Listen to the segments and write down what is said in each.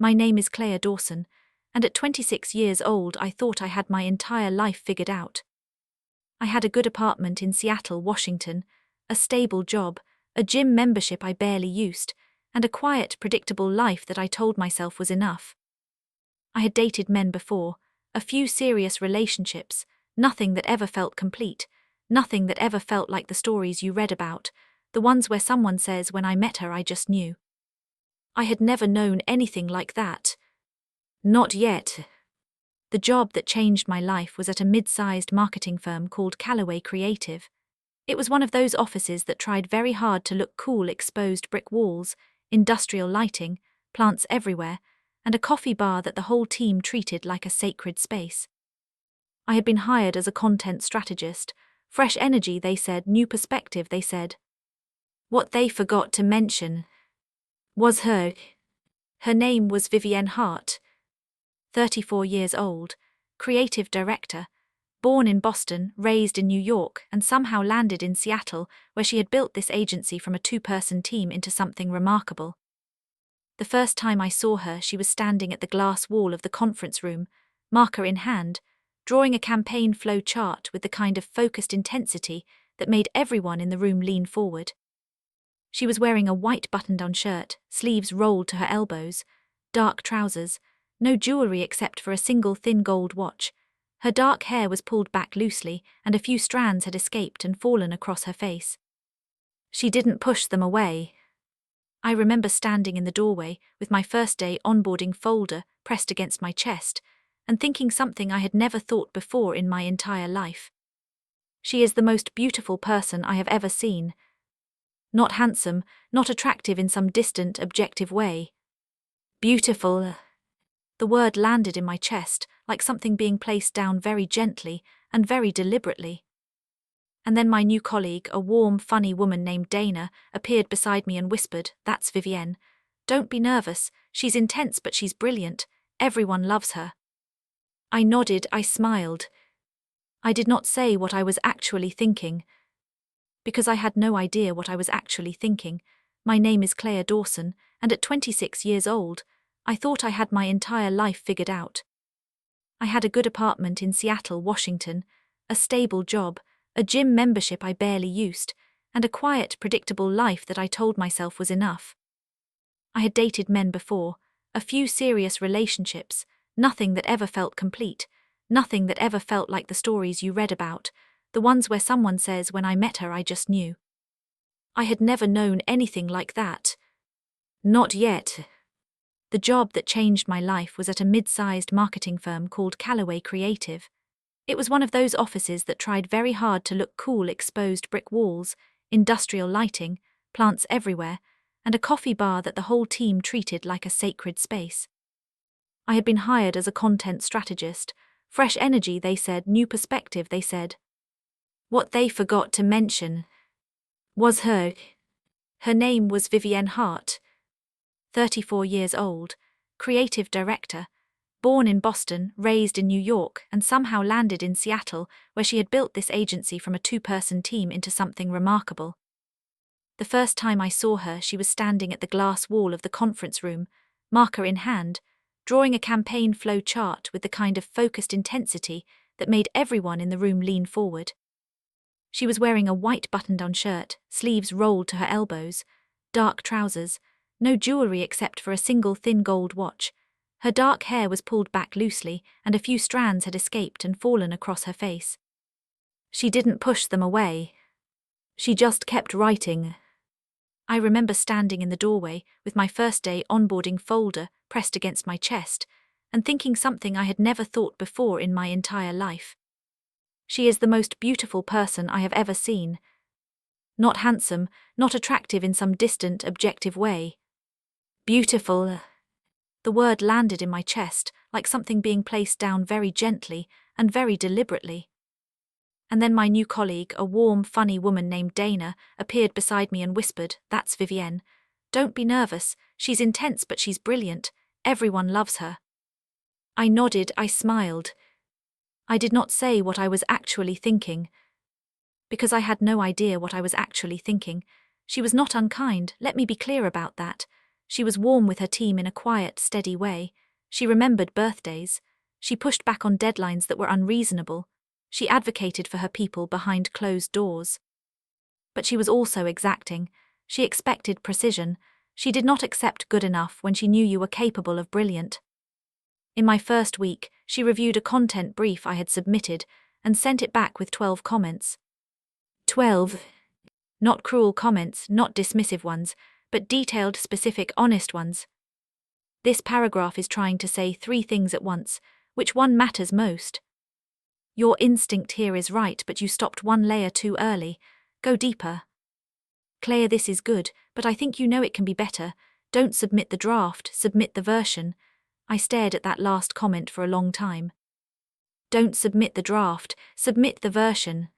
My name is Claire Dawson, and at 26 years old I thought I had my entire life figured out. I had a good apartment in Seattle, Washington, a stable job, a gym membership I barely used, and a quiet, predictable life that I told myself was enough. I had dated men before, a few serious relationships, nothing that ever felt complete, nothing that ever felt like the stories you read about, the ones where someone says, "When I met her, I just knew." I had never known anything like that. Not yet. The job that changed my life was at a mid-sized marketing firm called Calloway Creative. It was one of those offices that tried very hard to look cool: exposed brick walls, industrial lighting, plants everywhere, and a coffee bar that the whole team treated like a sacred space. I had been hired as a content strategist. Fresh energy, they said, new perspective, they said. What they forgot to mention was her. Her name was Vivienne Hart, 34 years old, creative director, born in Boston, raised in New York, and somehow landed in Seattle, where she had built this agency from a two-person team into something remarkable. The first time I saw her, she was standing at the glass wall of the conference room, marker in hand, drawing a campaign flow chart with the kind of focused intensity that made everyone in the room lean forward. She was wearing a white button-down shirt, sleeves rolled to her elbows, dark trousers, no jewelry except for a single thin gold watch. Her dark hair was pulled back loosely, and a few strands had escaped and fallen across her face. She didn't push them away. I remember standing in the doorway with my first day onboarding folder pressed against my chest, and thinking something I had never thought before in my entire life. She is the most beautiful person I have ever seen. Not handsome, not attractive in some distant, objective way. Beautiful. The word landed in my chest, like something being placed down very gently and very deliberately. And then my new colleague, a warm, funny woman named Dana, appeared beside me and whispered, "That's Vivienne. Don't be nervous, she's intense but she's brilliant. Everyone loves her." I nodded, I smiled. I did not say what I was actually thinking, because I had no idea what I was actually thinking. My name is Claire Dawson, and at 26 years old, I thought I had my entire life figured out. I had a good apartment in Seattle, Washington, a stable job, a gym membership I barely used, and a quiet, predictable life that I told myself was enough. I had dated men before, a few serious relationships, nothing that ever felt complete, nothing that ever felt like the stories you read about, the ones where someone says, "When I met her, I just knew." I had never known anything like that. Not yet. The job that changed my life was at a mid-sized marketing firm called Calloway Creative. It was one of those offices that tried very hard to look cool: exposed brick walls, industrial lighting, plants everywhere, and a coffee bar that the whole team treated like a sacred space. I had been hired as a content strategist. Fresh energy, they said, new perspective, they said. What they forgot to mention was her. Her name was Vivienne Hart, 34 years old, creative director, born in Boston, raised in New York, and somehow landed in Seattle, where she had built this agency from a two-person team into something remarkable. The first time I saw her, she was standing at the glass wall of the conference room, marker in hand, drawing a campaign flow chart with the kind of focused intensity that made everyone in the room lean forward. She was wearing a white button-down shirt, sleeves rolled to her elbows, dark trousers, no jewelry except for a single thin gold watch. Her dark hair was pulled back loosely, and a few strands had escaped and fallen across her face. She didn't push them away. She just kept writing. I remember standing in the doorway with my first day onboarding folder pressed against my chest, and thinking something I had never thought before in my entire life. She is the most beautiful person I have ever seen. Not handsome, not attractive in some distant, objective way. Beautiful. The word landed in my chest, like something being placed down very gently and very deliberately. And then my new colleague, a warm, funny woman named Dana, appeared beside me and whispered, "That's Vivienne. Don't be nervous, she's intense but she's brilliant. Everyone loves her." I nodded, I smiled. I did not say what I was actually thinking, because I had no idea what I was actually thinking. She was not unkind, let me be clear about that. She was warm with her team in a quiet, steady way. She remembered birthdays. She pushed back on deadlines that were unreasonable. She advocated for her people behind closed doors. But she was also exacting. She expected precision. She did not accept good enough when she knew you were capable of brilliant. In my first week, she reviewed a content brief I had submitted and sent it back with 12 comments. 12. Not cruel comments, not dismissive ones, but detailed, specific, honest ones. This paragraph is trying to say 3 things at once. Which one matters most? Your instinct here is right, but you stopped 1 layer too early. Go deeper. Claire, this is good, but I think you know it can be better. Don't submit the draft, submit the version. I stared at that last comment for a long time. Don't submit the draft, submit the version.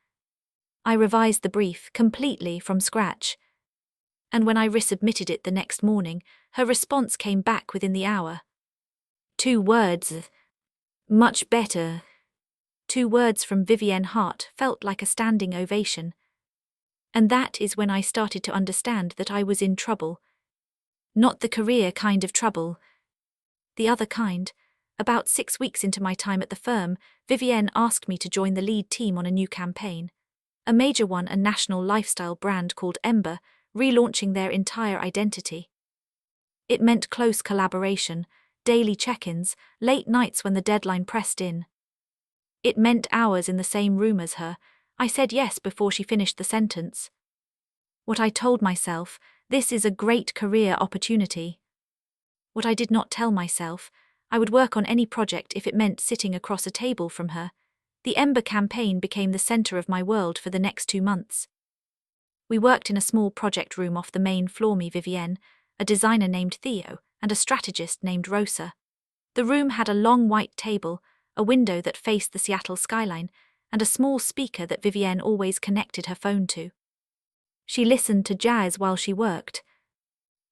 I revised the brief completely from scratch. And when I resubmitted it the next morning, her response came back within the hour. 2 words. Much better. 2 words from Vivienne Hart felt like a standing ovation. And that is when I started to understand that I was in trouble. Not the career kind of trouble. The other kind. About 6 weeks into my time at the firm, Vivienne asked me to join the lead team on a new campaign. A major one, a national lifestyle brand called Ember, relaunching their entire identity. It meant close collaboration, daily check-ins, late nights when the deadline pressed in. It meant hours in the same room as her. I said yes before she finished the sentence. What I told myself, this is a great career opportunity. What I did not tell myself, I would work on any project if it meant sitting across a table from her. The Ember campaign became the center of my world for the next 2 months. We worked in a small project room off the main floor, me, Vivienne, a designer named Theo, and a strategist named Rosa. The room had a long white table, a window that faced the Seattle skyline, and a small speaker that Vivienne always connected her phone to. She listened to jazz while she worked.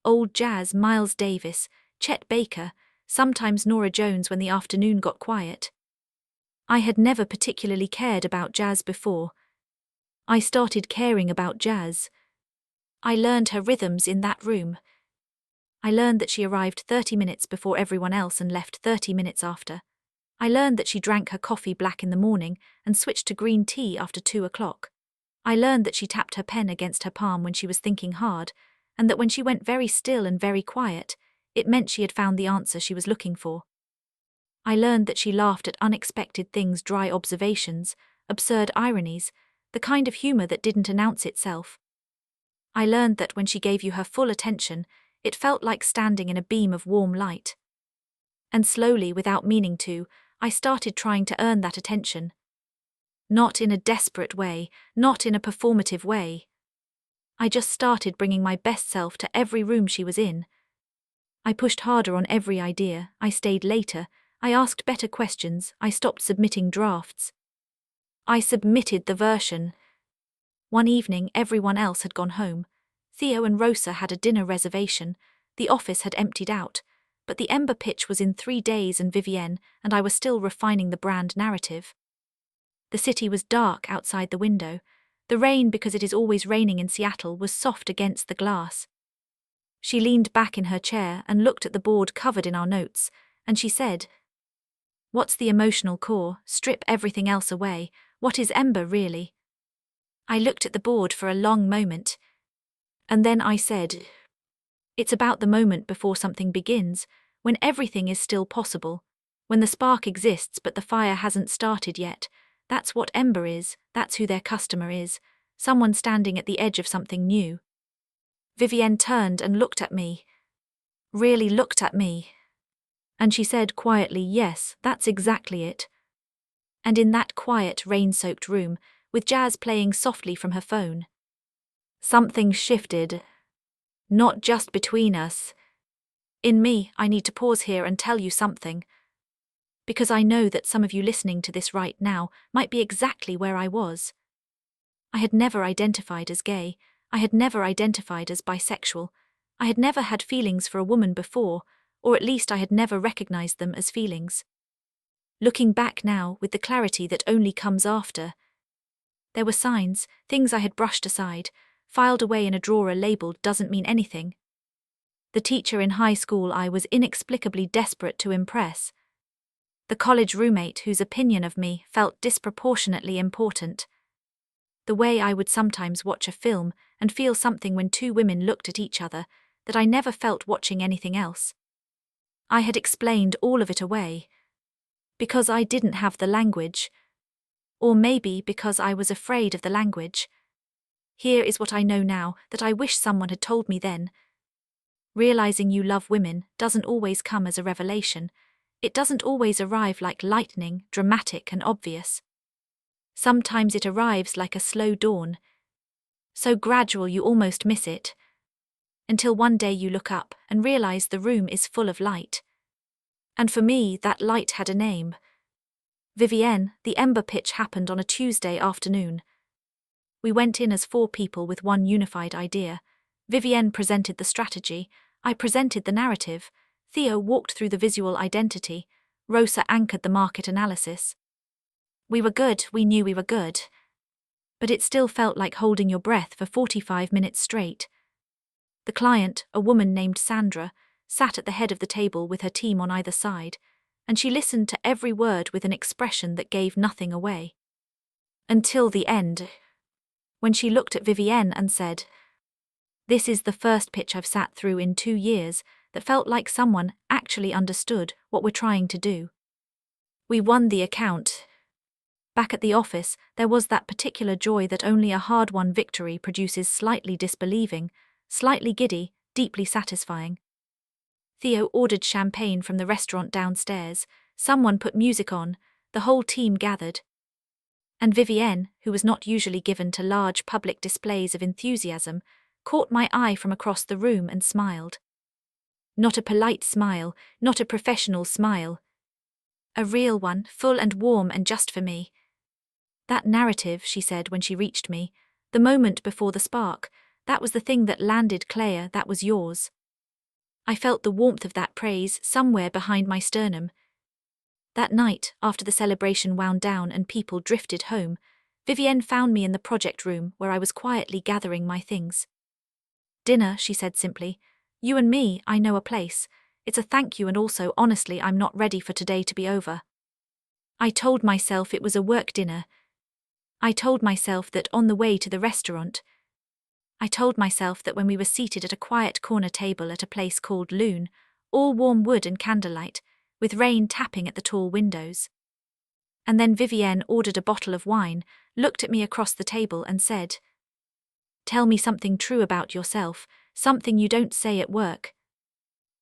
Old jazz, Miles Davis, Chet Baker, sometimes Norah Jones when the afternoon got quiet. I had never particularly cared about jazz before. I started caring about jazz. I learned her rhythms in that room. I learned that she arrived 30 minutes before everyone else and left 30 minutes after. I learned that she drank her coffee black in the morning and switched to green tea after 2 o'clock. I learned that she tapped her pen against her palm when she was thinking hard, and that when she went very still and very quiet, it meant she had found the answer she was looking for. I learned that she laughed at unexpected things, dry observations, absurd ironies, the kind of humor that didn't announce itself. I learned that when she gave you her full attention, it felt like standing in a beam of warm light. And slowly, without meaning to, I started trying to earn that attention. Not in a desperate way, not in a performative way. I just started bringing my best self to every room she was in. I pushed harder on every idea, I stayed later, I asked better questions, I stopped submitting drafts. I submitted the version. One evening, everyone else had gone home. Theo and Rosa had a dinner reservation. The office had emptied out. But the Ember pitch was in 3 days, and Vivienne and I were still refining the brand narrative. The city was dark outside the window. The rain, because it is always raining in Seattle, was soft against the glass. She leaned back in her chair and looked at the board covered in our notes, and she said, "What's the emotional core? Strip everything else away. What is Ember really?" I looked at the board for a long moment. And then I said, "It's about the moment before something begins, when everything is still possible, when the spark exists but the fire hasn't started yet. That's what Ember is, that's who their customer is, someone standing at the edge of something new." Vivienne turned and looked at me. Really looked at me. And she said quietly, "Yes, that's exactly it." And in that quiet, rain-soaked room, with jazz playing softly from her phone, something shifted. Not just between us. In me, I need to pause here and tell you something. Because I know that some of you listening to this right now might be exactly where I was. I had never identified as gay. I had never identified as bisexual. I had never had feelings for a woman before, or at least I had never recognized them as feelings. Looking back now, with the clarity that only comes after, there were signs, things I had brushed aside, filed away in a drawer labeled "doesn't mean anything." The teacher in high school I was inexplicably desperate to impress. The college roommate whose opinion of me felt disproportionately important. The way I would sometimes watch a film and feel something when two women looked at each other that I never felt watching anything else. I had explained all of it away. Because I didn't have the language. Or maybe because I was afraid of the language. Here is what I know now that I wish someone had told me then. Realizing you love women doesn't always come as a revelation. It doesn't always arrive like lightning, dramatic and obvious. Sometimes it arrives like a slow dawn. So gradual you almost miss it. Until one day you look up and realize the room is full of light. And for me, that light had a name. Vivienne. The Ember pitch happened on a Tuesday afternoon. We went in as 4 people with one unified idea. Vivienne presented the strategy, I presented the narrative, Theo walked through the visual identity, Rosa anchored the market analysis. We were good, we knew we were good. But it still felt like holding your breath for 45 minutes straight. The client, a woman named Sandra, sat at the head of the table with her team on either side, and she listened to every word with an expression that gave nothing away. Until the end, when she looked at Vivienne and said, "This is the first pitch I've sat through in 2 years that felt like someone actually understood what we're trying to do. We won the account." Back at the office, there was that particular joy that only a hard-won victory produces, slightly disbelieving, slightly giddy, deeply satisfying. Theo ordered champagne from the restaurant downstairs, someone put music on, the whole team gathered. And Vivienne, who was not usually given to large public displays of enthusiasm, caught my eye from across the room and smiled. Not a polite smile, not a professional smile. A real one, full and warm and just for me. "That narrative," she said when she reached me, "the moment before the spark, that was the thing that landed, Claire, that was yours." I felt the warmth of that praise somewhere behind my sternum. That night, after the celebration wound down and people drifted home, Vivienne found me in the project room where I was quietly gathering my things. "Dinner," she said simply. "You and me, I know a place. It's a thank you and also, honestly, I'm not ready for today to be over." I told myself it was a work dinner. I told myself that on the way to the restaurant. I told myself that when we were seated at a quiet corner table at a place called Loon, all warm wood and candlelight, with rain tapping at the tall windows. And then Vivienne ordered a bottle of wine, looked at me across the table and said, "Tell me something true about yourself, something you don't say at work."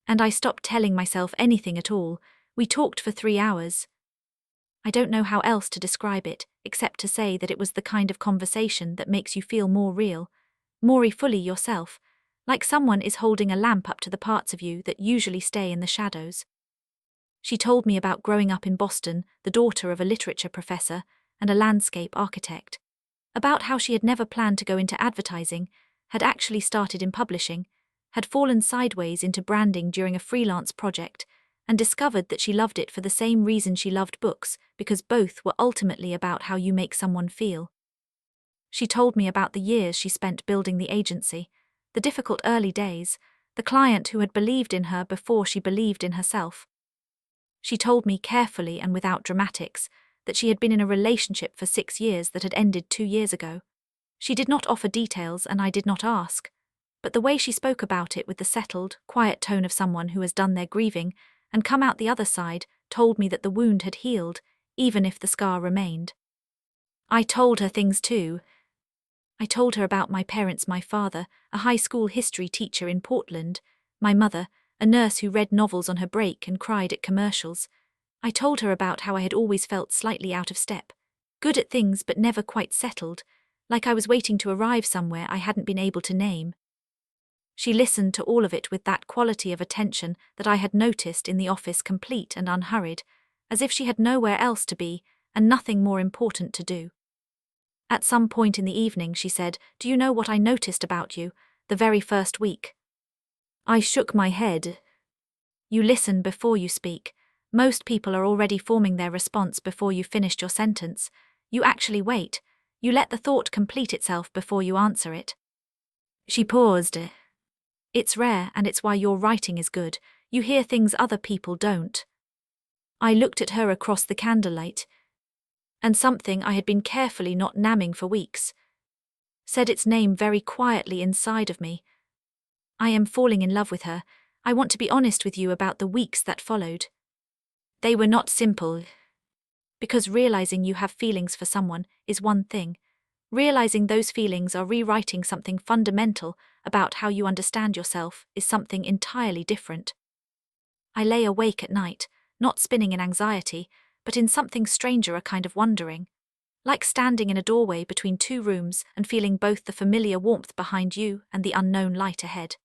And I stopped telling myself anything at all. We talked for 3 hours. I don't know how else to describe it, except to say that it was the kind of conversation that makes you feel more real, more fully yourself, like someone is holding a lamp up to the parts of you that usually stay in the shadows. She told me about growing up in Boston, the daughter of a literature professor and a landscape architect, about how she had never planned to go into advertising, had actually started in publishing, had fallen sideways into branding during a freelance project, and discovered that she loved it for the same reason she loved books, because both were ultimately about how you make someone feel. She told me about the years she spent building the agency, the difficult early days, the client who had believed in her before she believed in herself. She told me carefully and without dramatics that she had been in a relationship for 6 years that had ended 2 years ago. She did not offer details and I did not ask, but the way she spoke about it with the settled, quiet tone of someone who has done their grieving and come out the other side told me that the wound had healed, even if the scar remained. I told her things too. I told her about my parents, my father, a high school history teacher in Portland, my mother, a nurse who read novels on her break and cried at commercials. I told her about how I had always felt slightly out of step, good at things but never quite settled, like I was waiting to arrive somewhere I hadn't been able to name. She listened to all of it with that quality of attention that I had noticed in the office, complete and unhurried, as if she had nowhere else to be and nothing more important to do. At some point in the evening she said, "Do you know what I noticed about you, the very first week?" I shook my head. "You listen before you speak. Most people are already forming their response before you've finished your sentence. You actually wait. You let the thought complete itself before you answer it." She paused. It's rare, and it's why your writing is good. You hear things other people don't. I looked at her across the candlelight, and something I had been carefully not namming for weeks said its name very quietly inside of me. I am falling in love with her. I want to be honest with you about the weeks that followed. They were not simple, because realizing you have feelings for someone is one thing. Realizing those feelings are rewriting something fundamental about how you understand yourself is something entirely different. I lay awake at night, not spinning in anxiety, but in something stranger, a kind of wondering. Like standing in a doorway between two rooms and feeling both the familiar warmth behind you and the unknown light ahead.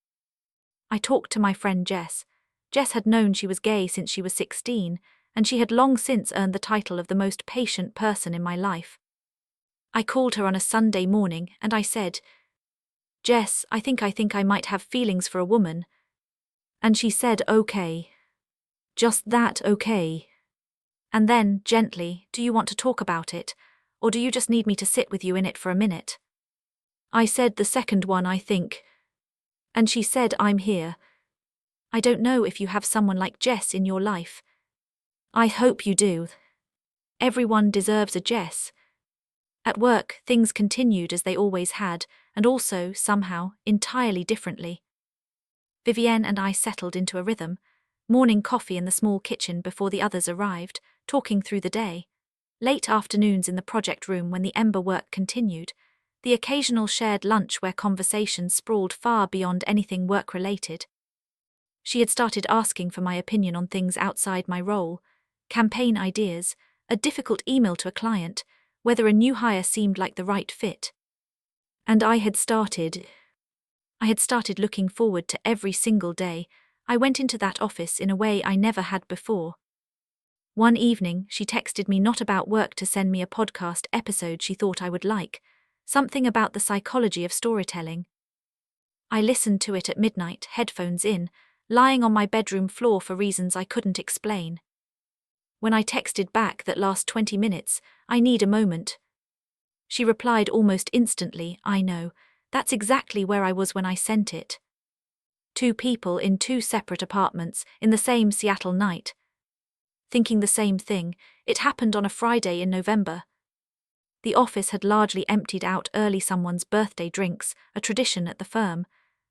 I talked to my friend Jess. Jess had known she was gay since she was 16, and she had long since earned the title of the most patient person in my life. I called her on a Sunday morning and I said, "Jess, I think I might have feelings for a woman." And she said, "Okay. Just that, okay." And then, gently, "Do you want to talk about it? Or do you just need me to sit with you in it for a minute?" I said, "The second one, I think." And she said, "I'm here. I don't know if you have someone like Jess in your life. I hope you do. Everyone deserves a Jess." At work, things continued as they always had, and also, somehow, entirely differently. Vivienne and I settled into a rhythm, morning coffee in the small kitchen before the others arrived, talking through the day, late afternoons in the project room when the Ember work continued, the occasional shared lunch where conversations sprawled far beyond anything work-related. She had started asking for my opinion on things outside my role, campaign ideas, a difficult email to a client, whether a new hire seemed like the right fit. And I had started looking forward to every single day I went into that office in a way I never had before. One evening, she texted me not about work to send me a podcast episode she thought I would like, something about the psychology of storytelling. I listened to it at midnight, headphones in, lying on my bedroom floor for reasons I couldn't explain. When I texted back that last 20 minutes, "I need a moment," she replied almost instantly, "I know, that's exactly where I was when I sent it." Two people in two separate apartments in the same Seattle night. Thinking the same thing. It happened on a Friday in November. The office had largely emptied out early someone's birthday drinks, a tradition at the firm.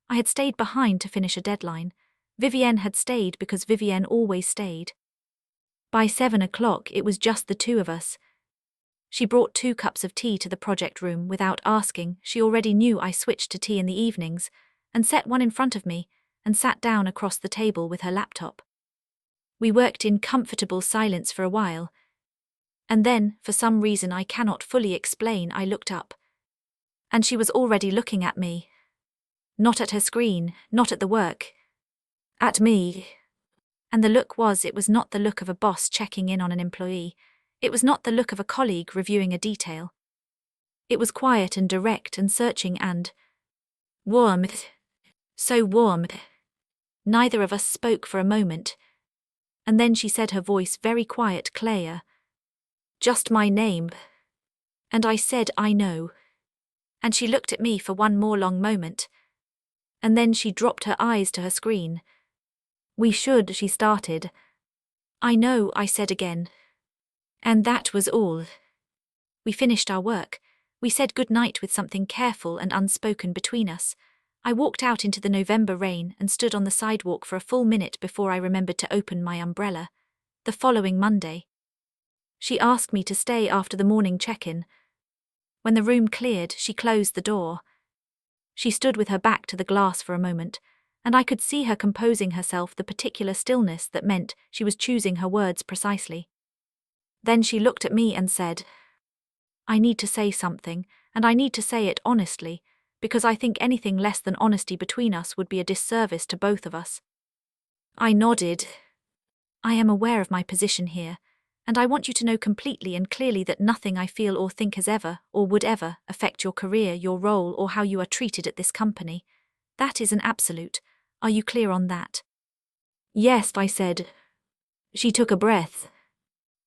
I had stayed behind to finish a deadline. Vivienne had stayed because Vivienne always stayed. By 7 o'clock, it was just the two of us. She brought 2 cups of tea to the project room without asking. She already knew I switched to tea in the evenings, and set one in front of me, and sat down across the table with her laptop. We worked in comfortable silence for a while, and then, for some reason I cannot fully explain, I looked up. And she was already looking at me. Not at her screen, not at the work. At me. And the look was, it was not the look of a boss checking in on an employee. It was not the look of a colleague reviewing a detail. It was quiet and direct and searching and warm. So warm. Neither of us spoke for a moment. And then she said, her voice very quiet, "Claire. Just my name." And I said, "I know." And she looked at me for one more long moment. And then she dropped her eyes to her screen. "We should," she started. "I know," I said again. And that was all. We finished our work. We said goodnight with something careful and unspoken between us. I walked out into the November rain and stood on the sidewalk for a full minute before I remembered to open my umbrella. The following Monday. She asked me to stay after the morning check-in. When the room cleared, she closed the door. She stood with her back to the glass for a moment, and I could see her composing herself, the particular stillness that meant she was choosing her words precisely. Then she looked at me and said, "I need to say something, and I need to say it honestly, because I think anything less than honesty between us would be a disservice to both of us." I nodded. "I am aware of my position here, and I want you to know completely and clearly that nothing I feel or think has ever, or would ever, affect your career, your role, or how you are treated at this company. That is an absolute. Are you clear on that?" "Yes," I said. She took a breath.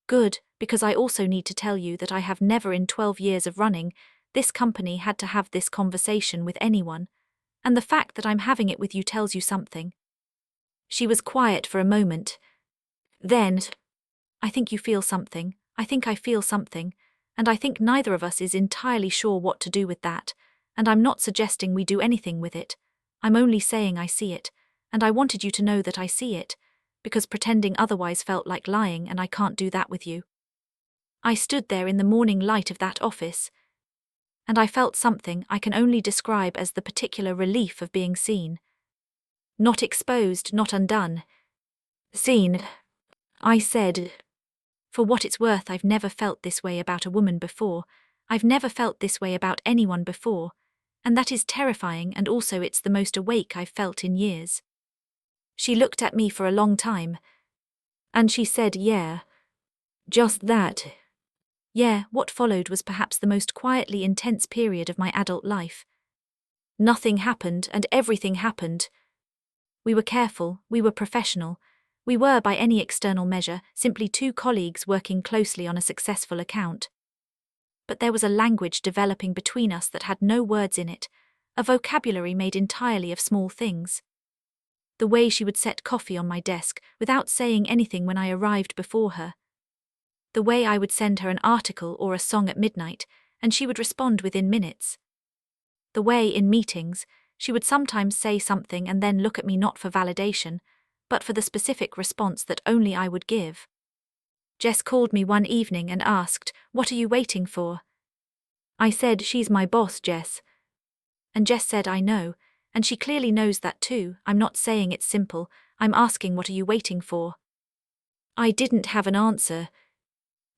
"Good, because I also need to tell you that I have never in 12 years of running this company had to have this conversation with anyone. And the fact that I'm having it with you tells you something. She was quiet for a moment. Then, I think you feel something, I think I feel something, and I think neither of us is entirely sure what to do with that, and I'm not suggesting we do anything with it. I'm only saying I see it, and I wanted you to know that I see it, because pretending otherwise felt like lying, and I can't do that with you. I stood there in the morning light of that office, and I felt something I can only describe as the particular relief of being seen. Not exposed, not undone. Seen. I said, for what it's worth, I've never felt this way about a woman before. I've never felt this way about anyone before, and that is terrifying, and also it's the most awake I've felt in years. She looked at me for a long time, and she said, yeah. Just that. Yeah, what followed was perhaps the most quietly intense period of my adult life. Nothing happened, and everything happened. We were careful, we were professional. We were, by any external measure, simply two colleagues working closely on a successful account. But there was a language developing between us that had no words in it, a vocabulary made entirely of small things. The way she would set coffee on my desk without saying anything when I arrived before her. The way I would send her an article or a song at midnight, and she would respond within minutes. The way, in meetings, she would sometimes say something and then look at me not for validation, but for the specific response that only I would give. Jess called me one evening and asked, "What are you waiting for?" I said, "She's my boss, Jess." And Jess said, "I know, and she clearly knows that too. I'm not saying it's simple, I'm asking, what are you waiting for?" I didn't have an answer,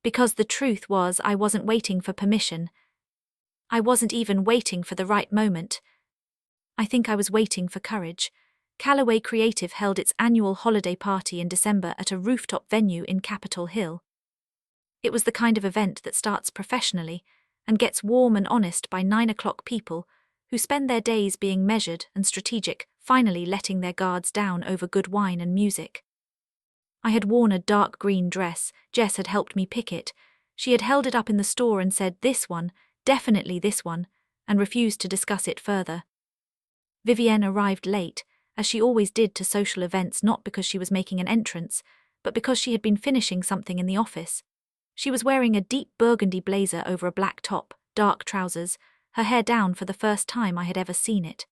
because the truth was I wasn't waiting for permission. I wasn't even waiting for the right moment. I think I was waiting for courage. Calloway Creative held its annual holiday party in December at a rooftop venue in Capitol Hill. It was the kind of event that starts professionally and gets warm and honest by 9 o'clock people who spend their days being measured and strategic, finally letting their guards down over good wine and music. I had worn a dark green dress. Jess had helped me pick it. She had held it up in the store and said, "This one, definitely this one," and refused to discuss it further. Vivienne arrived late, as she always did to social events, not because she was making an entrance, but because she had been finishing something in the office. She was wearing a deep burgundy blazer over a black top, dark trousers, her hair down for the first time I had ever seen it.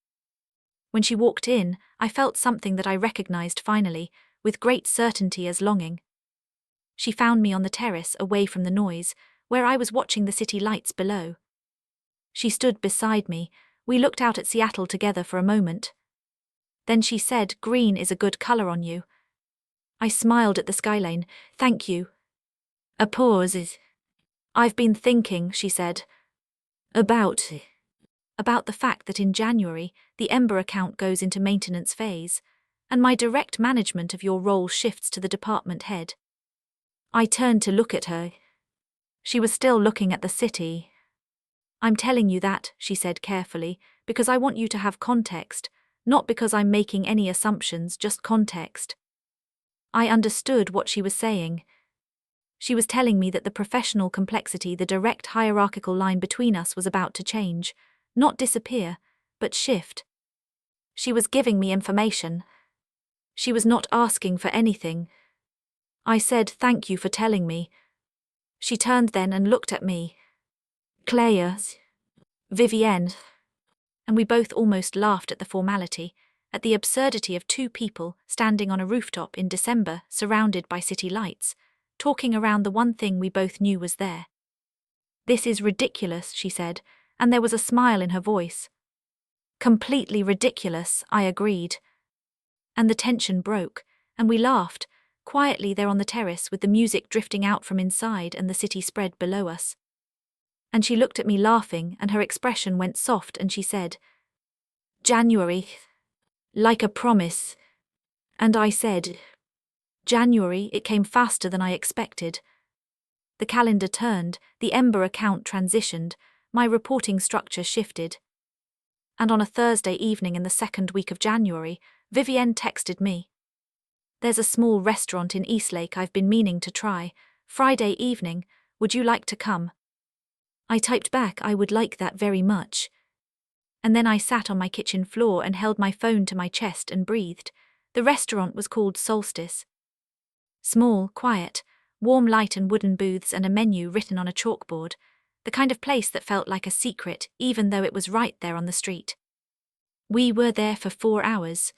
When she walked in, I felt something that I recognized finally, with great certainty as longing. She found me on the terrace, away from the noise, where I was watching the city lights below. She stood beside me. We looked out at Seattle together for a moment. Then she said, "Green is a good color on you." I smiled at the skyline. "Thank you." A pause. "I've been thinking," she said, about the fact that in January, the Ember account goes into maintenance phase, and my direct management of your role shifts to the department head." I turned to look at her. She was still looking at the city. "I'm telling you that," she said carefully, "because I want you to have context, not because I'm making any assumptions, just context." I understood what she was saying. She was telling me that the professional complexity, the direct hierarchical line between us was about to change, not disappear, but shift. She was giving me information. She was not asking for anything. I said, "Thank you for telling me." She turned then and looked at me. "Claire, Vivienne," and we both almost laughed at the formality, at the absurdity of two people standing on a rooftop in December, surrounded by city lights, talking around the one thing we both knew was there. "This is ridiculous," she said, and there was a smile in her voice. "Completely ridiculous," I agreed. And the tension broke, and we laughed, quietly there on the terrace with the music drifting out from inside and the city spread below us. And she looked at me laughing, and her expression went soft, and she said, "January, like a promise." And I said, "January, it came faster than I expected." The calendar turned, the Ember account transitioned, my reporting structure shifted. And on a Thursday evening in the second week of January, Vivienne texted me. "There's a small restaurant in Eastlake I've been meaning to try. Friday evening, would you like to come?" I typed back, "I would like that very much." And then I sat on my kitchen floor and held my phone to my chest and breathed. The restaurant was called Solstice. Small, quiet, warm light and wooden booths and a menu written on a chalkboard. The kind of place that felt like a secret, even though it was right there on the street. We were there for 4 hours.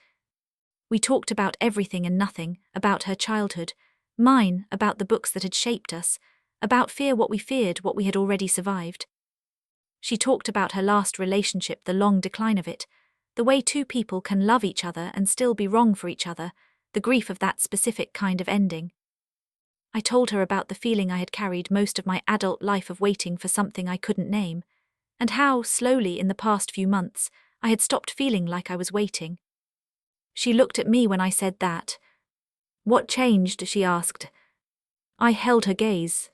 We talked about everything and nothing, about her childhood, mine, about the books that had shaped us, about fear, what we feared, what we had already survived. She talked about her last relationship, the long decline of it, the way two people can love each other and still be wrong for each other, the grief of that specific kind of ending. I told her about the feeling I had carried most of my adult life of waiting for something I couldn't name, and how, slowly in the past few months, I had stopped feeling like I was waiting. She looked at me when I said that. "What changed?" she asked. I held her gaze.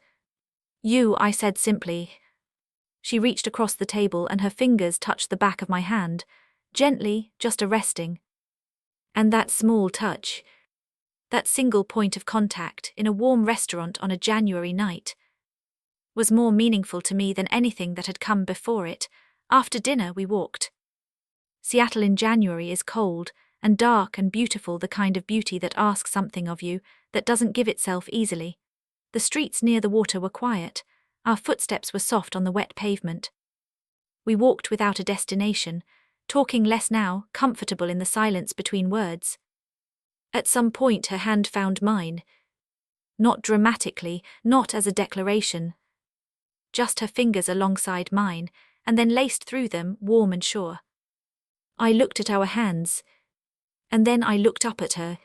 "You," I said simply. She reached across the table and her fingers touched the back of my hand, gently, just arresting. And that small touch, that single point of contact in a warm restaurant on a January night, was more meaningful to me than anything that had come before it. After dinner we walked. Seattle in January is cold and dark and beautiful, the kind of beauty that asks something of you, that doesn't give itself easily. The streets near the water were quiet. Our footsteps were soft on the wet pavement. We walked without a destination, talking less now, comfortable in the silence between words. At some point her hand found mine. Not dramatically, not as a declaration. Just her fingers alongside mine, and then laced through them, warm and sure. I looked at our hands, and then I looked up at her.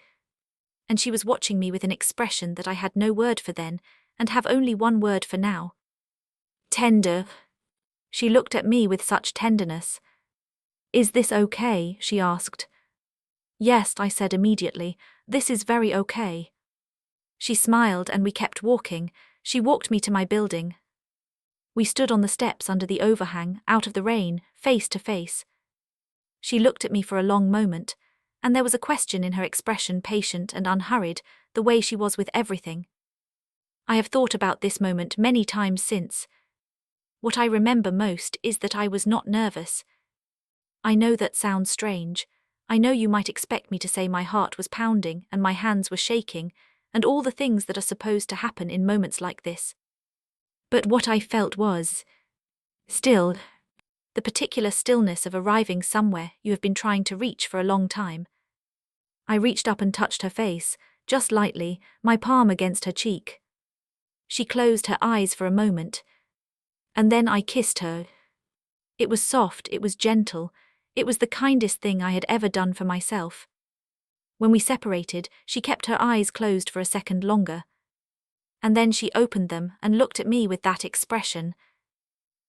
And she was watching me with an expression that I had no word for then, and have only one word for now. Tender. She looked at me with such tenderness. "Is this okay?" she asked. "Yes," I said immediately. "This is very okay." She smiled and we kept walking. She walked me to my building. We stood on the steps under the overhang, out of the rain, face to face. She looked at me for a long moment, and there was a question in her expression, patient and unhurried, the way she was with everything. I have thought about this moment many times since. What I remember most is that I was not nervous. I know that sounds strange. I know you might expect me to say my heart was pounding and my hands were shaking, and all the things that are supposed to happen in moments like this. But what I felt was still, the particular stillness of arriving somewhere you have been trying to reach for a long time. I reached up and touched her face, just lightly, my palm against her cheek. She closed her eyes for a moment, and then I kissed her. It was soft, it was gentle, it was the kindest thing I had ever done for myself. When we separated, she kept her eyes closed for a second longer. And then she opened them and looked at me with that expression.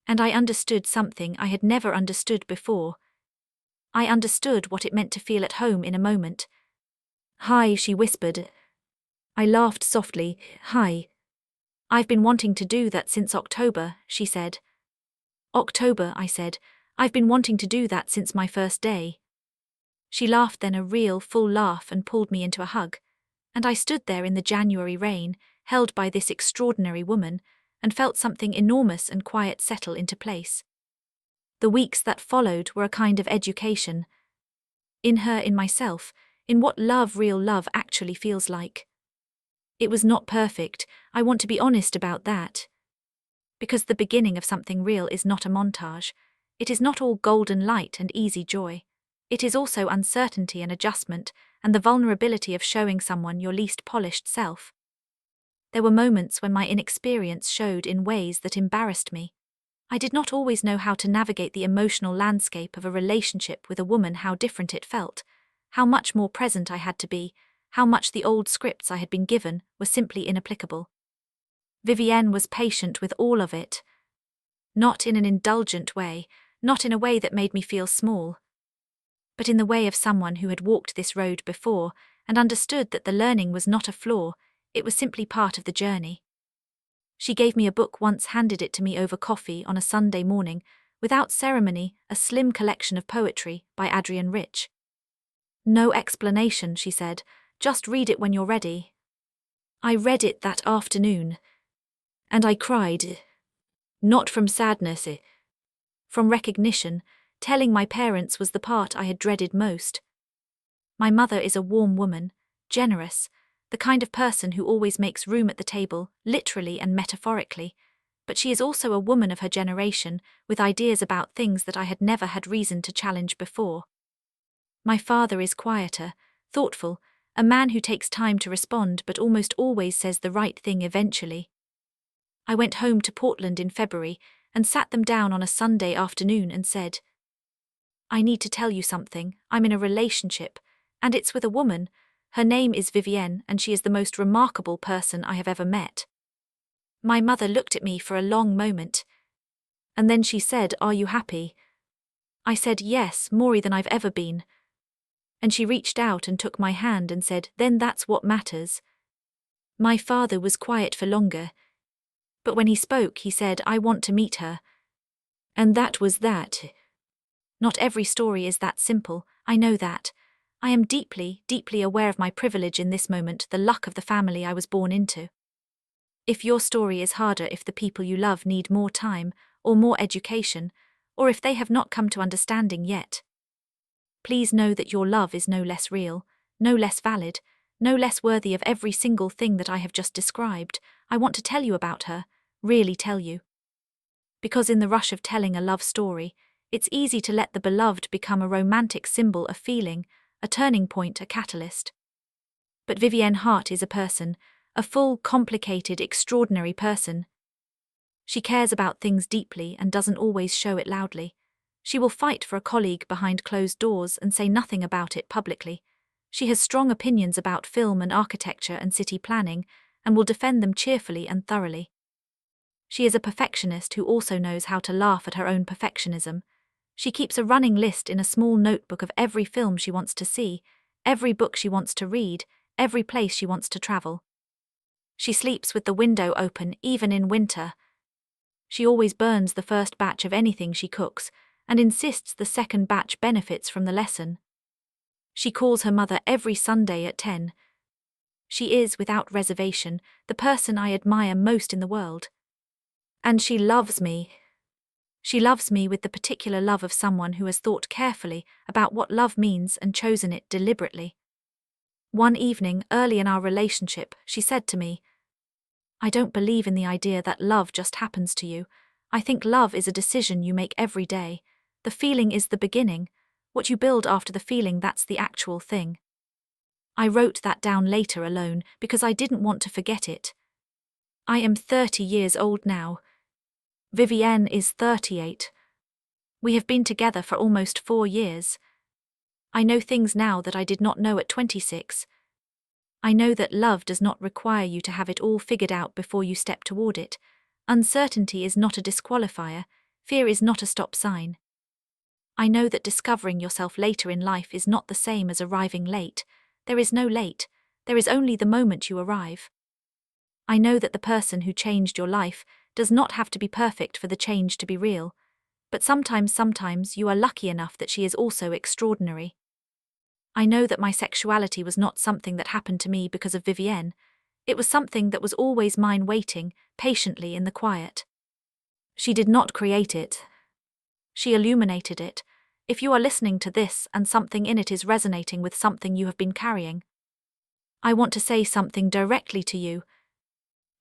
And I understood something I had never understood before. I understood what it meant to feel at home in a moment. "Hi," she whispered. I laughed softly. "Hi. I've been wanting to do that since October," she said. "October," I said. "I've been wanting to do that since my first day." She laughed then, a real, full laugh, and pulled me into a hug. And I stood there in the January rain, held by this extraordinary woman, and felt something enormous and quiet settle into place. The weeks that followed were a kind of education. In her, in myself, in what love, real love, actually feels like. It was not perfect, I want to be honest about that. Because the beginning of something real is not a montage. It is not all golden light and easy joy. It is also uncertainty and adjustment, and the vulnerability of showing someone your least polished self. There were moments when my inexperience showed in ways that embarrassed me. I did not always know how to navigate the emotional landscape of a relationship with a woman, how different it felt, how much more present I had to be, how much the old scripts I had been given were simply inapplicable. Vivienne was patient with all of it. Not in an indulgent way, not in a way that made me feel small, but in the way of someone who had walked this road before and understood that the learning was not a flaw, it was simply part of the journey. She gave me a book once, handed it to me over coffee on a Sunday morning, without ceremony, a slim collection of poetry by Adrienne Rich. "No explanation," she said, "just read it when you're ready." I read it that afternoon, and I cried. Not from sadness, from recognition, Telling my parents was the part I had dreaded most. My mother is a warm woman, generous, the kind of person who always makes room at the table, literally and metaphorically, but she is also a woman of her generation, with ideas about things that I had never had reason to challenge before. My father is quieter, thoughtful, a man who takes time to respond but almost always says the right thing eventually. I went home to Portland in February and sat them down on a Sunday afternoon and said, "I need to tell you something. I'm in a relationship, and it's with a woman. Her name is Vivienne, and she is the most remarkable person I have ever met." My mother looked at me for a long moment, and then she said, "Are you happy?" I said, "Yes, more than I've ever been." And she reached out and took my hand and said, "Then that's what matters." My father was quiet for longer, but when he spoke, he said, "I want to meet her." And that was that. Not every story is that simple, I know that. I am deeply, deeply aware of my privilege in this moment, the luck of the family I was born into. If your story is harder, if the people you love need more time, or more education, or if they have not come to understanding yet, please know that your love is no less real, no less valid, no less worthy of every single thing that I have just described. I want to tell you about her, really tell you. Because in the rush of telling a love story, it's easy to let the beloved become a romantic symbol, a feeling, a turning point, a catalyst. But Vivienne Hart is a person, a full, complicated, extraordinary person. She cares about things deeply and doesn't always show it loudly. She will fight for a colleague behind closed doors and say nothing about it publicly. She has strong opinions about film and architecture and city planning, and will defend them cheerfully and thoroughly. She is a perfectionist who also knows how to laugh at her own perfectionism. She keeps a running list in a small notebook of every film she wants to see, every book she wants to read, every place she wants to travel. She sleeps with the window open, even in winter. She always burns the first batch of anything she cooks, and insists the second batch benefits from the lesson. She calls her mother every Sunday at 10. She is, without reservation, the person I admire most in the world. And she loves me. She loves me with the particular love of someone who has thought carefully about what love means and chosen it deliberately. One evening, early in our relationship, she said to me, "I don't believe in the idea that love just happens to you. I think love is a decision you make every day. The feeling is the beginning. What you build after the feeling, that's the actual thing." I wrote that down later alone because I didn't want to forget it. I am 30 years old now. Vivienne is 38. We have been together for almost 4 years. I know things now that I did not know at 26. I know that love does not require you to have it all figured out before you step toward it. Uncertainty is not a disqualifier. Fear is not a stop sign. I know that discovering yourself later in life is not the same as arriving late. There is no late. There is only the moment you arrive. I know that the person who changed your life does not have to be perfect for the change to be real. But sometimes you are lucky enough that she is also extraordinary. I know that my sexuality was not something that happened to me because of Vivienne. It was something that was always mine, waiting patiently in the quiet. She did not create it. She illuminated it. If you are listening to this and something in it is resonating with something you have been carrying, I want to say something directly to you.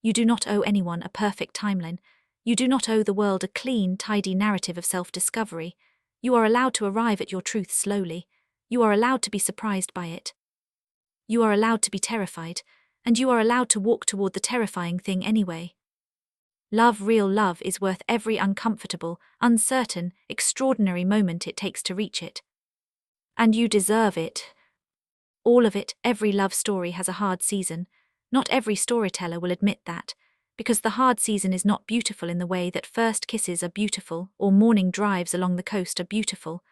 You do not owe anyone a perfect timeline. You do not owe the world a clean, tidy narrative of self-discovery. You are allowed to arrive at your truth slowly. You are allowed to be surprised by it. You are allowed to be terrified, and you are allowed to walk toward the terrifying thing anyway. Love, real love, is worth every uncomfortable, uncertain, extraordinary moment it takes to reach it. And you deserve it. All of it. Every love story has a hard season. Not every storyteller will admit that, because the hard season is not beautiful in the way that first kisses are beautiful or morning drives along the coast are beautiful.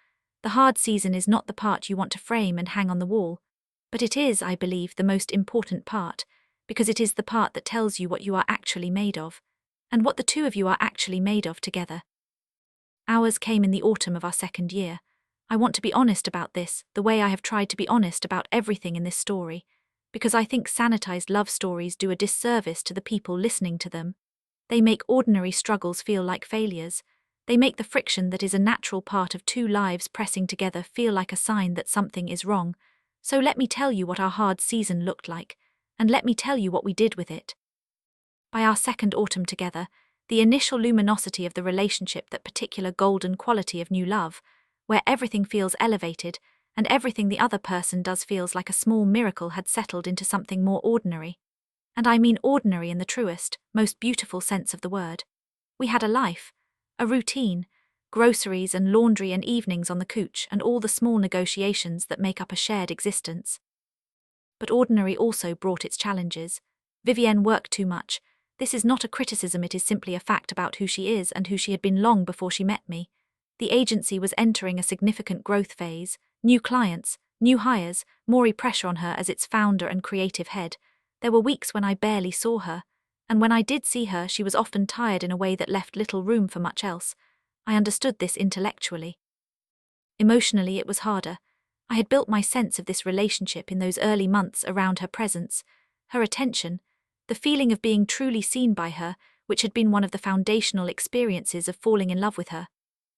The hard season is not the part you want to frame and hang on the wall, but it is, I believe, the most important part, because it is the part that tells you what you are actually made of, and what the two of you are actually made of together. Ours came in the autumn of our second year. I want to be honest about this, the way I have tried to be honest about everything in this story, because I think sanitized love stories do a disservice to the people listening to them. They make ordinary struggles feel like failures. They make the friction that is a natural part of two lives pressing together feel like a sign that something is wrong. So let me tell you what our hard season looked like, and let me tell you what we did with it. By our second autumn together, the initial luminosity of the relationship, that particular golden quality of new love, where everything feels elevated and everything the other person does feels like a small miracle, had settled into something more ordinary. And I mean ordinary in the truest, most beautiful sense of the word. We had a life, a routine, groceries and laundry and evenings on the couch and all the small negotiations that make up a shared existence. But ordinary also brought its challenges. Vivienne worked too much. This is not a criticism, it is simply a fact about who she is and who she had been long before she met me. The agency was entering a significant growth phase, new clients, new hires, more pressure on her as its founder and creative head. There were weeks when I barely saw her, and when I did see her, she was often tired in a way that left little room for much else. I understood this intellectually. Emotionally, it was harder. I had built my sense of this relationship in those early months around her presence, her attention, the feeling of being truly seen by her, which had been one of the foundational experiences of falling in love with her.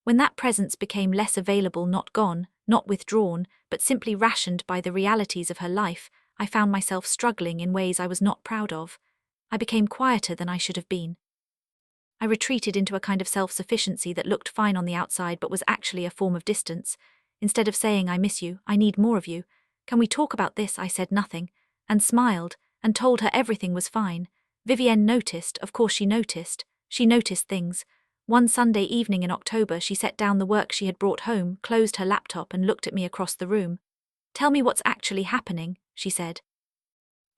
When that presence became less available, not gone, not withdrawn, but simply rationed by the realities of her life, I found myself struggling in ways I was not proud of. I became quieter than I should have been. I retreated into a kind of self-sufficiency that looked fine on the outside but was actually a form of distance. Instead of saying, "I miss you, I need more of you. Can we talk about this?" I said nothing, and smiled, and told her everything was fine. Vivienne noticed, of course she noticed. She noticed things. One Sunday evening in October, she set down the work she had brought home, closed her laptop and looked at me across the room. "Tell me what's actually happening," she said.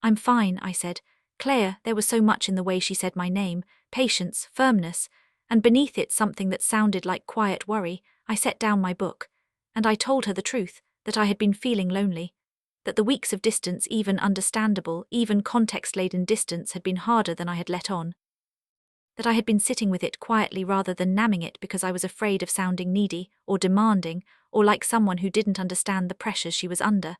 "I'm fine," I said. Claire, there was so much in the way she said my name, patience, firmness, and beneath it something that sounded like quiet worry. I set down my book, and I told her the truth, that I had been feeling lonely, that the weeks of distance, even understandable, even context-laden distance, had been harder than I had let on, that I had been sitting with it quietly rather than namming it because I was afraid of sounding needy or demanding or like someone who didn't understand the pressures she was under.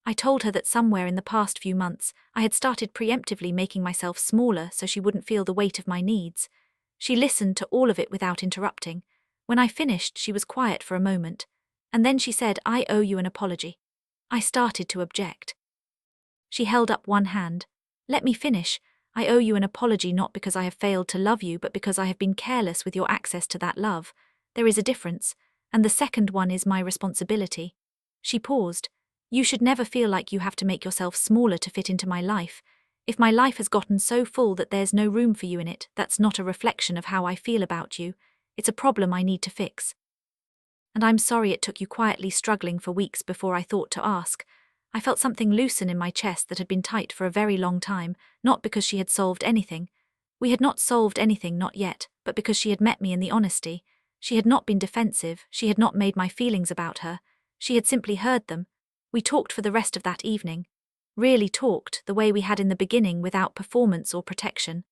I told her that somewhere in the past few months I had started preemptively making myself smaller so she wouldn't feel the weight of my needs. She listened to all of it without interrupting. When I finished, she was quiet for a moment, and then she said, "I owe you an apology." I started to object. She held up one hand. "Let me finish. I owe you an apology not because I have failed to love you but because I have been careless with your access to that love. There is a difference, and the second one is my responsibility." She paused. "You should never feel like you have to make yourself smaller to fit into my life. If my life has gotten so full that there's no room for you in it, that's not a reflection of how I feel about you. It's a problem I need to fix. And I'm sorry it took you quietly struggling for weeks before I thought to ask." I felt something loosen in my chest that had been tight for a very long time, not because she had solved anything. We had not solved anything, not yet, but because she had met me in the honesty. She had not been defensive, she had not made my feelings about her. She had simply heard them. We talked for the rest of that evening. Really talked, the way we had in the beginning, without performance or protection.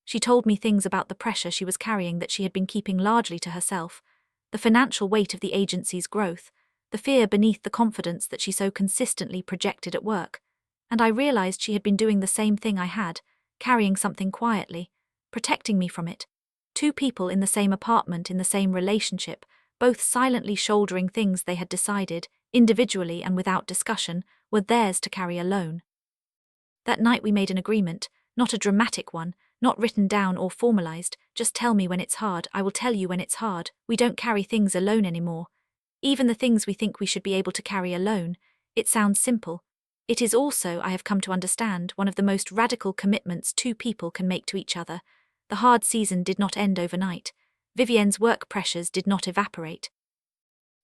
She told me things about the pressure she was carrying that she had been keeping largely to herself, the financial weight of the agency's growth, the fear beneath the confidence that she so consistently projected at work. And I realized she had been doing the same thing I had, carrying something quietly, protecting me from it. Two people in the same apartment, in the same relationship, both silently shouldering things they had decided, individually and without discussion, were theirs to carry alone. That night we made an agreement, not a dramatic one, not written down or formalized. "Just tell me when it's hard, I will tell you when it's hard. We don't carry things alone anymore. Even the things we think we should be able to carry alone." It sounds simple. It is also, I have come to understand, one of the most radical commitments two people can make to each other. The hard season did not end overnight. Vivienne's work pressures did not evaporate.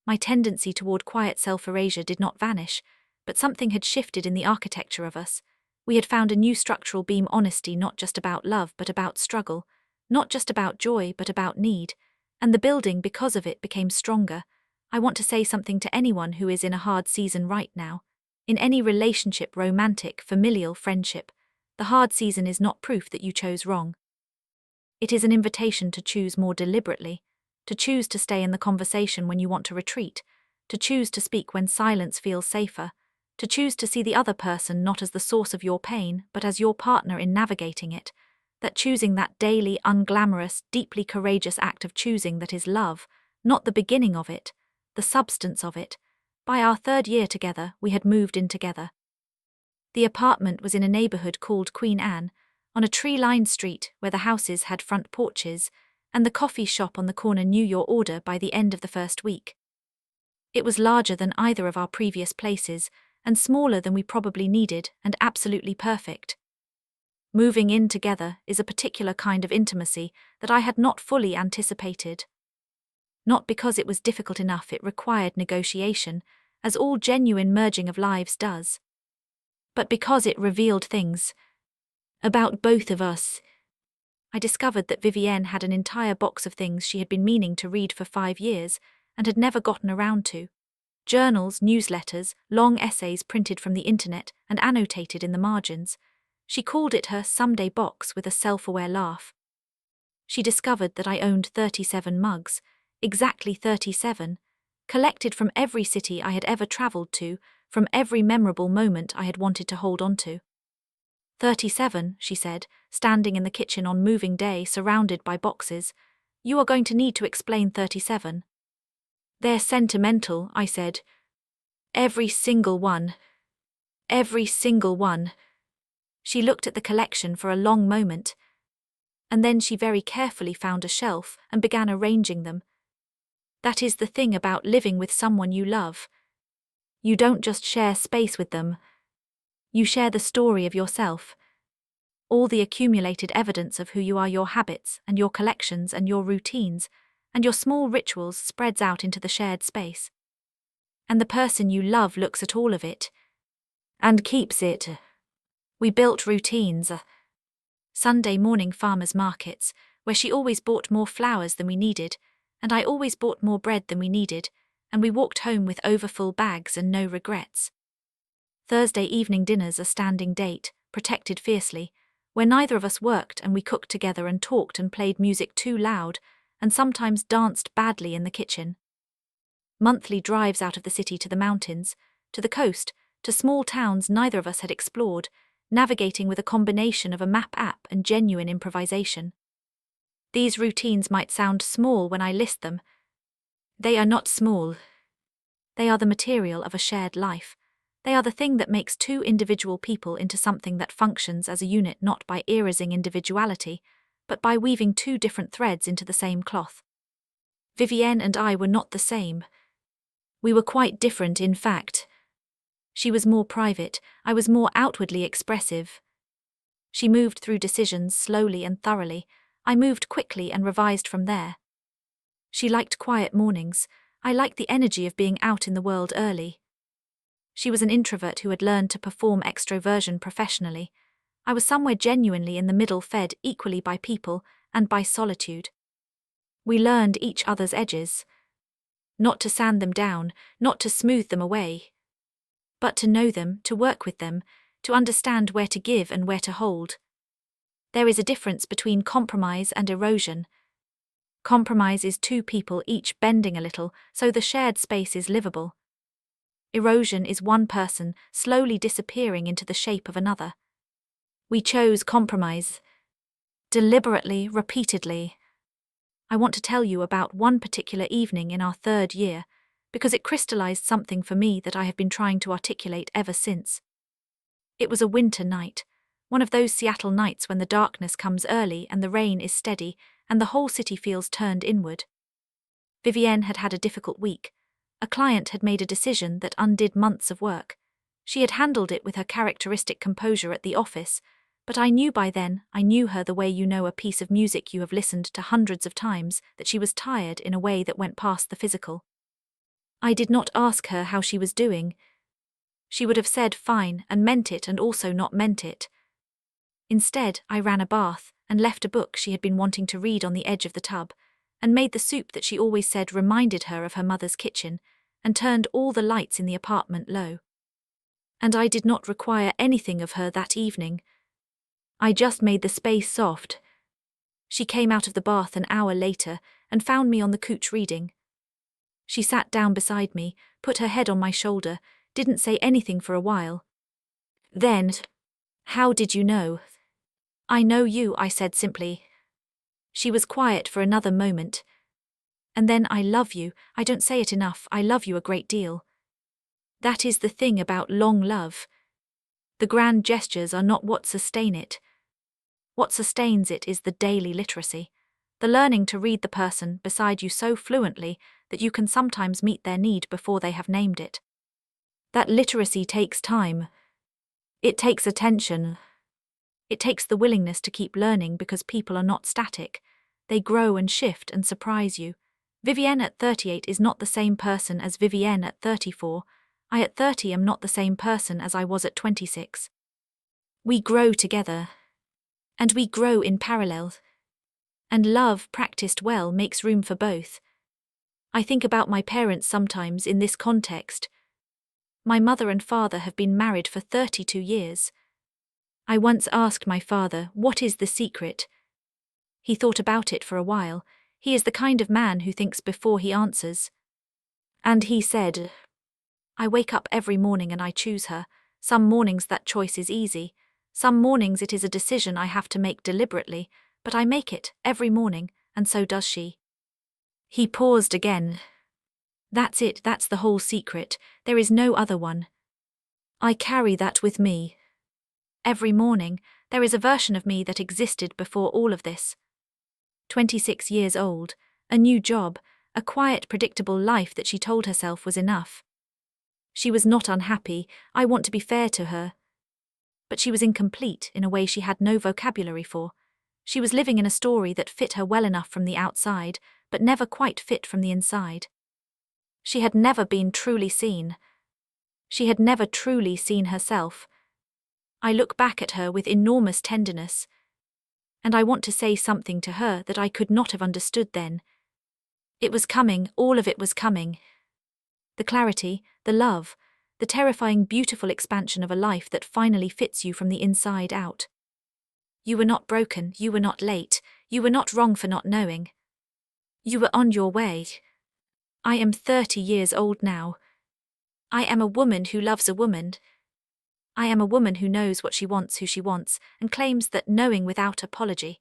My tendency toward quiet self-erasure did not vanish, but something had shifted in the architecture of us. We had found a new structural beam: honesty, not just about love but about struggle, not just about joy but about need, and the building because of it became stronger. I want to say something to anyone who is in a hard season right now. In any relationship, romantic, familial, friendship, the hard season is not proof that you chose wrong. It is an invitation to choose more deliberately, to choose to stay in the conversation when you want to retreat, to choose to speak when silence feels safer, to choose to see the other person not as the source of your pain but as your partner in navigating it. that choosing that daily, unglamorous, deeply courageous act of choosing that is love, not the beginning of it, the substance of it. By our 3rd year together, we had moved in together. The apartment was in a neighborhood called Queen Anne, on a tree-lined street where the houses had front porches, and the coffee shop on the corner knew your order by the end of the first week. It was larger than either of our previous places, and smaller than we probably needed, and absolutely perfect. Moving in together is a particular kind of intimacy that I had not fully anticipated. Not because it was difficult enough, it required negotiation, as all genuine merging of lives does. But because it revealed things about both of us. I discovered that Vivienne had an entire box of things she had been meaning to read for 5 years and had never gotten around to. Journals, newsletters, long essays printed from the internet and annotated in the margins. She called it her someday box with a self-aware laugh. She discovered that I owned 37 mugs, exactly 37, collected from every city I had ever traveled to, from every memorable moment I had wanted to hold on to. 37, she said, standing in the kitchen on moving day surrounded by boxes. You are going to need to explain 37. They're sentimental, I said. Every single one. Every single one. She looked at the collection for a long moment, and then she very carefully found a shelf and began arranging them. That is the thing about living with someone you love. You don't just share space with them. You share the story of yourself. All the accumulated evidence of who you are, your habits and your collections and your routines and your small rituals spreads out into the shared space. And the person you love looks at all of it and keeps it. We built routines. Sunday morning farmers' markets, where she always bought more flowers than we needed, and I always bought more bread than we needed, and we walked home with overfull bags and no regrets. Thursday evening dinners, a standing date, protected fiercely, where neither of us worked and we cooked together and talked and played music too loud, and sometimes danced badly in the kitchen. Monthly drives out of the city to the mountains, to the coast, to small towns neither of us had explored, navigating with a combination of a map app and genuine improvisation. These routines might sound small when I list them. They are not small. They are the material of a shared life. They are the thing that makes two individual people into something that functions as a unit, not by erasing individuality, but by weaving two different threads into the same cloth. Vivienne and I were not the same. We were quite different, in fact. She was more private, I was more outwardly expressive. She moved through decisions slowly and thoroughly. I moved quickly and revised from there. She liked quiet mornings. I liked the energy of being out in the world early. She was an introvert who had learned to perform extroversion professionally. I was somewhere genuinely in the middle, fed equally by people and by solitude. We learned each other's edges. Not to sand them down, not to smooth them away, but to know them, to work with them, to understand where to give and where to hold. There is a difference between compromise and erosion. Compromise is two people each bending a little so the shared space is livable. Erosion is one person slowly disappearing into the shape of another. We chose compromise. Deliberately, repeatedly. I want to tell you about one particular evening in our 3rd year, because it crystallized something for me that I have been trying to articulate ever since. It was a winter night, one of those Seattle nights when the darkness comes early and the rain is steady and the whole city feels turned inward. Vivienne had had a difficult week. A client had made a decision that undid months of work. She had handled it with her characteristic composure at the office, but I knew by then, I knew her the way you know a piece of music you have listened to hundreds of times, that she was tired in a way that went past the physical. I did not ask her how she was doing. She would have said fine and meant it and also not meant it. Instead, I ran a bath and left a book she had been wanting to read on the edge of the tub, and made the soup that she always said reminded her of her mother's kitchen, and turned all the lights in the apartment low. And I did not require anything of her that evening. I just made the space soft. She came out of the bath an hour later and found me on the couch reading. She sat down beside me, put her head on my shoulder, didn't say anything for a while. Then, "How did you know?" I know you, I said simply. She was quiet for another moment. And then I love you, I don't say it enough, I love you a great deal. That is the thing about long love. The grand gestures are not what sustain it. What sustains it is the daily literacy, the learning to read the person beside you so fluently that you can sometimes meet their need before they have named it. That literacy takes time. It takes attention. It takes the willingness to keep learning because people are not static. They grow and shift and surprise you. Vivienne at 38 is not the same person as Vivienne at 34. I at 30 am not the same person as I was at 26. We grow together. And we grow in parallel. And love, practiced well, makes room for both. I think about my parents sometimes in this context. My mother and father have been married for 32 years. I once asked my father, what is the secret? He thought about it for a while. He is the kind of man who thinks before he answers. And he said, I wake up every morning and I choose her. Some mornings that choice is easy. Some mornings it is a decision I have to make deliberately, but I make it every morning, and so does she. He paused again. That's it, that's the whole secret. There is no other one. I carry that with me. Every morning, there is a version of me that existed before all of this. 26 years old, a new job, a quiet, predictable life that she told herself was enough. She was not unhappy, I want to be fair to her. But she was incomplete in a way she had no vocabulary for. She was living in a story that fit her well enough from the outside, but never quite fit from the inside. She had never been truly seen. She had never truly seen herself. I look back at her with enormous tenderness. And I want to say something to her that I could not have understood then. It was coming, all of it was coming. The clarity, the love, the terrifying, beautiful expansion of a life that finally fits you from the inside out. You were not broken, you were not late, you were not wrong for not knowing. You were on your way. I am 30 years old now. I am a woman who loves a woman. I am a woman who knows what she wants, who she wants, and claims that knowing without apology.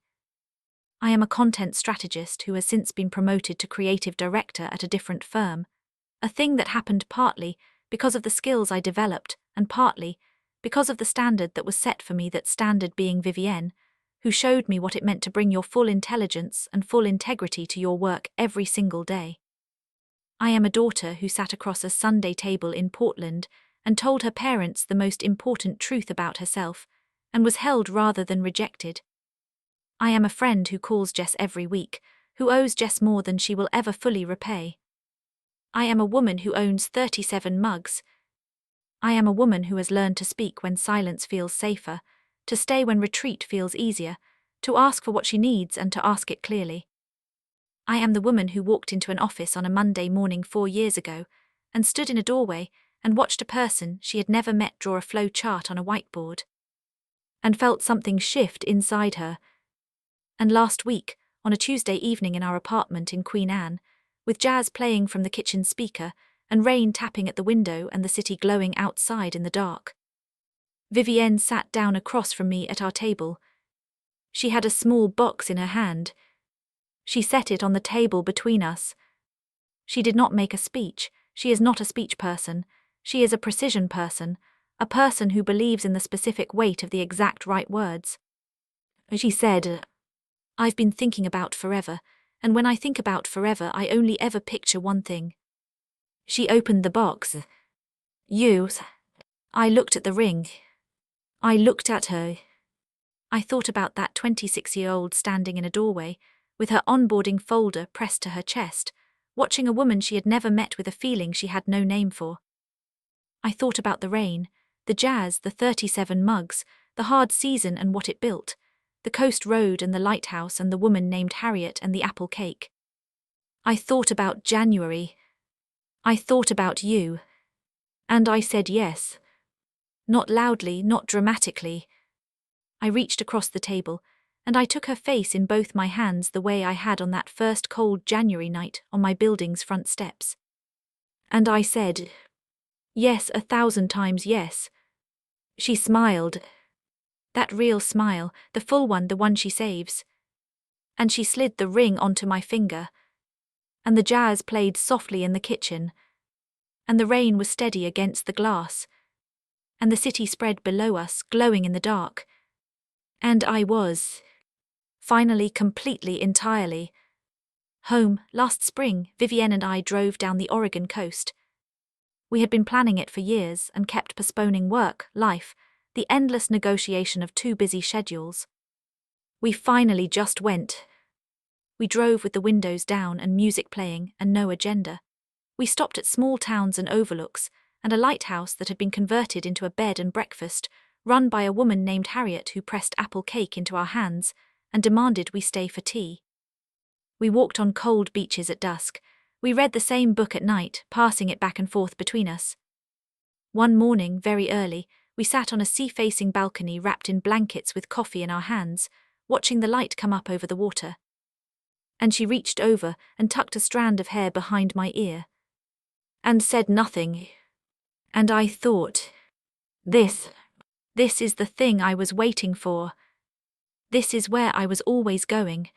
I am a content strategist who has since been promoted to creative director at a different firm, a thing that happened partly because of the skills I developed and partly because of the standard that was set for me, that standard being Vivienne, who showed me what it meant to bring your full intelligence and full integrity to your work every single day. I am a daughter who sat across a Sunday table in Portland and told her parents the most important truth about herself, and was held rather than rejected. I am a friend who calls Jess every week, who owes Jess more than she will ever fully repay. I am a woman who owns 37 mugs. I am a woman who has learned to speak when silence feels safer, to stay when retreat feels easier, to ask for what she needs and to ask it clearly. I am the woman who walked into an office on a Monday morning 4 years ago and stood in a doorway and watched a person she had never met draw a flow chart on a whiteboard, and felt something shift inside her. And last week, on a Tuesday evening in our apartment in Queen Anne, with jazz playing from the kitchen speaker and rain tapping at the window and the city glowing outside in the dark, Vivienne sat down across from me at our table. She had a small box in her hand. She set it on the table between us. She did not make a speech. She is not a speech person. She is a precision person, a person who believes in the specific weight of the exact right words. She said, I've been thinking about forever, and when I think about forever I only ever picture one thing. She opened the box. You. I looked at the ring. I looked at her. I thought about that 26-year-old standing in a doorway, with her onboarding folder pressed to her chest, watching a woman she had never met with a feeling she had no name for. I thought about the rain, the jazz, the 37 mugs, the hard season and what it built, the coast road and the lighthouse and the woman named Harriet and the apple cake. I thought about January. I thought about you. And I said yes. Not loudly, not dramatically. I reached across the table, and I took her face in both my hands the way I had on that first cold January night on my building's front steps. And I said, yes, 1,000 times yes. She smiled. That real smile, the full one, the one she saves. And she slid the ring onto my finger. And the jazz played softly in the kitchen. And the rain was steady against the glass. And the city spread below us, glowing in the dark. And I was, finally, completely, entirely, home. Last spring, Vivienne and I drove down the Oregon coast. We had been planning it for years and kept postponing work, life, the endless negotiation of two busy schedules. We finally just went. We drove with the windows down and music playing and no agenda. We stopped at small towns and overlooks, and a lighthouse that had been converted into a bed and breakfast, run by a woman named Harriet who pressed apple cake into our hands and demanded we stay for tea. We walked on cold beaches at dusk. We read the same book at night, passing it back and forth between us. One morning, very early, we sat on a sea-facing balcony wrapped in blankets with coffee in our hands, watching the light come up over the water. And she reached over and tucked a strand of hair behind my ear. And said nothing. And I thought, this is the thing I was waiting for. This is where I was always going.